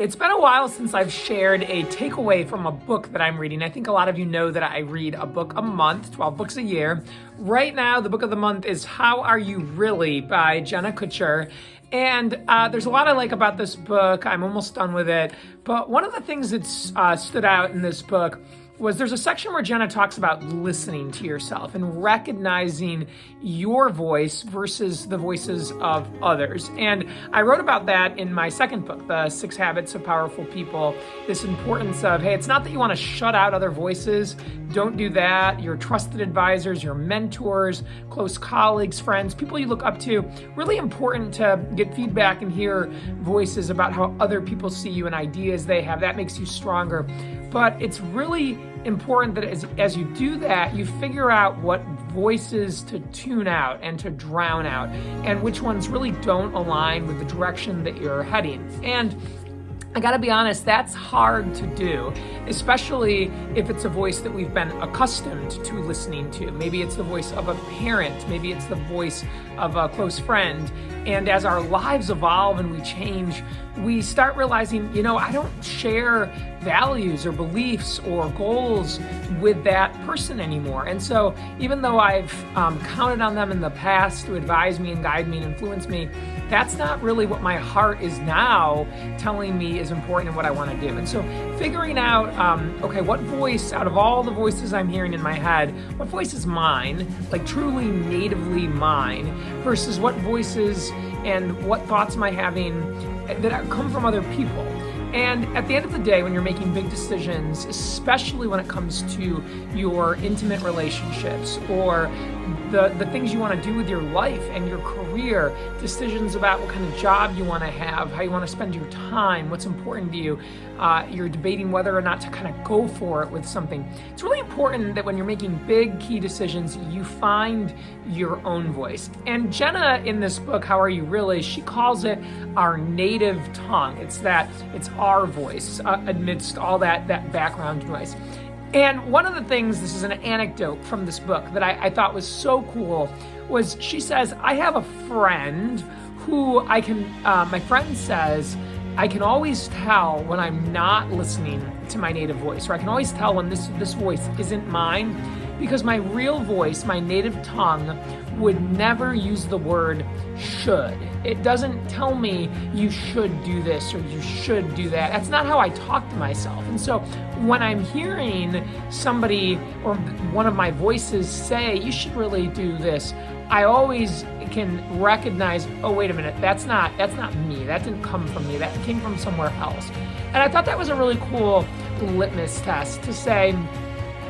It's been a while since I've shared a takeaway from a book that I'm reading. I think a lot of you know that I read a book a month, 12 books a year. Right now, the book of the month is How Are You Really by Jenna Kutcher. And there's a lot I like about this book. I'm almost done with it. But one of the things that stood out in this book was there's a section where Jenna talks about listening to yourself and recognizing your voice versus the voices of others. And I wrote about that in my second book, The 6 Habits of Powerful People, this importance of, hey, it's not that you want to shut out other voices. Don't do that. Your trusted advisors, your mentors, close colleagues, friends, people you look up to, really important to get feedback and hear voices about how other people see you and ideas they have. That makes you stronger. But it's really important that as you do that, you figure out what voices to tune out and to drown out, and which ones really don't align with the direction that you're heading. And I gotta be honest, that's hard to do, especially if it's a voice that we've been accustomed to listening to. Maybe it's the voice of a parent, maybe it's the voice of a close friend. And as our lives evolve and we change, we start realizing, I don't share values or beliefs or goals with that person anymore. And so even though I've counted on them in the past to advise me and guide me and influence me, that's not really what my heart is now telling me is important and what I want to do. And so figuring out, what voice out of all the voices I'm hearing in my head, what voice is mine, like truly natively mine, versus what voices and what thoughts am I having that come from other people. And at the end of the day, when you're making big decisions, especially when it comes to your intimate relationships or the things you want to do with your life and your career, decisions about what kind of job you want to have, how you want to spend your time, what's important to you, you're debating whether or not to kind of go for it with something. It's really important that when you're making big key decisions, you find your own voice. And Jenna in this book, How Are You Really, she calls it our native tongue. It's our voice amidst all that background noise. And one of the things, this is an anecdote from this book that I thought was so cool, was she says, I have a friend who my friend says, I can always tell when I'm not listening to my native voice, or I can always tell when this voice isn't mine, because my real voice, my native tongue, would never use the word should. It doesn't tell me you should do this or you should do that. That's not how I talk to myself. And so when I'm hearing somebody or one of my voices say, you should really do this, I always can recognize, oh, wait a minute, that's not me. That didn't come from me. That came from somewhere else. And I thought that was a really cool litmus test to say,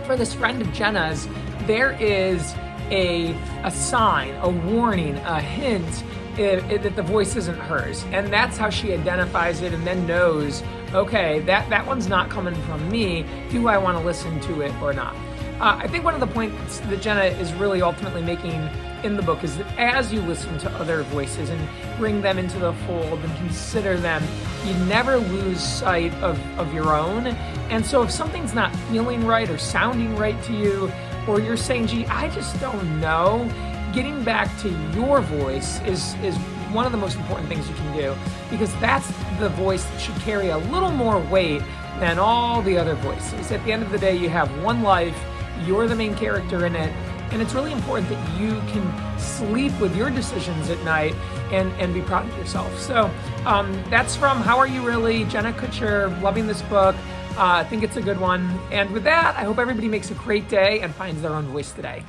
for this friend of Jenna's, there is a sign, a warning, a hint that the voice isn't hers. And that's how she identifies it and then knows, okay, that one's not coming from me. Do I want to listen to it or not? I think one of the points that Jenna is really ultimately making in the book is that as you listen to other voices and bring them into the fold and consider them, you never lose sight of your own. And so if something's not feeling right or sounding right to you, or you're saying, gee, I just don't know, getting back to your voice is one of the most important things you can do, because that's the voice that should carry a little more weight than all the other voices. At the end of the day, you have one life, you're the main character in it, and it's really important that you can sleep with your decisions at night and be proud of yourself. So that's from How Are You Really? Jenna Kutcher, loving this book. I think it's a good one. And with that, I hope everybody makes a great day and finds their own voice today.